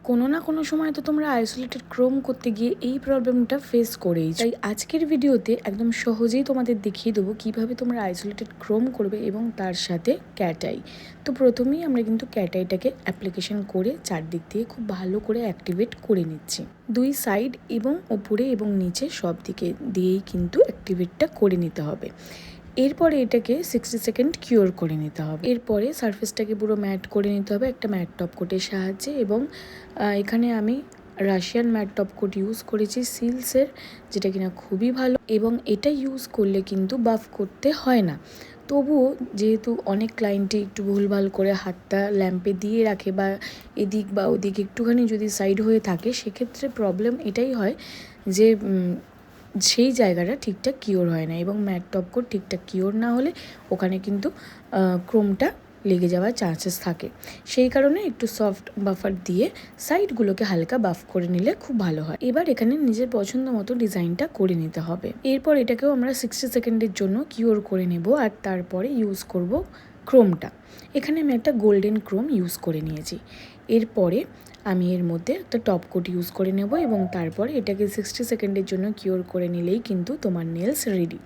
কোনো না কোনো সময় তো তোমরা আইসোলেটেড ক্রোম করতে গিয়ে এই প্রবলেমটা ফেস করেই। তাই আজকের ভিডিওতে একদম সহজেই তোমাদের দেখিয়ে দেবো কিভাবে তোমরা আইসোলেটেড ক্রোম করবে এবং তার সাথে ক্যাট আই। তো প্রথমেই আমরা কিন্তু ক্যাট আইটাকে অ্যাপ্লিকেশন করে চারদিক দিয়ে খুব ভালো করে অ্যাক্টিভেট করে নিচ্ছি। দুই সাইড এবং উপরে এবং নিচে সব দিকে দিয়েই কিন্তু অ্যাক্টিভেটটা করে নিতে হবে। এরপরে এটাকে 60 সেকেন্ড কিওর করে নিতে হবে। এরপরে সারফেসটাকে পুরো ম্যাট করে নিতে হবে একটা ম্যাট টপ কোটের সাহায্যে। এবং এখানে আমি Russian matte top coat use করেছি সিলসের, যেটা কিনা খুবই ভালো এবং এটা ইউজ করলে কিন্তু বাফ করতে হয় না। তবুও যেহেতু অনেক ক্লায়েন্টই একটু ভুলভাল করে হাতটা ল্যাম্পে দিয়ে রাখে বা এদিক বা ওদিক একটুখানি যদি সাইড হয়ে থাকে, সেক্ষেত্রে প্রবলেম এটাই হয় যে সেই জায়গাটা ঠিকঠাক কিওর হয় না এবং ম্যাট টপ কোট ঠিকঠাক কিওর না হলে ওখানে কিন্তু ক্রোমটা লেগে যাওয়ার চান্সেস থাকে। সেই কারণে একটু সফট বাফার দিয়ে সাইডগুলোকে হালকা বাফ করে নিলে খুব ভালো হয়। এবার এখানে নিজের পছন্দ মতো ডিজাইনটা করে নিতে হবে। এরপর এটাকেও আমরা 60 সেকেন্ডের জন্য কিওর করে নেব আর তারপরে ইউজ করব ক্রোমটা। এখানে আমি একটা গোল্ডেন ক্রোম ইউজ করে নিয়েছি। এরপরে আমি এর মধ্যে একটা টপ কোট ইউজ করে নেব এবং তারপরে এটাকে 60 সেকেন্ডের জন্য কিওর করে নিলেই কিন্তু তোমার নেলস রেডি।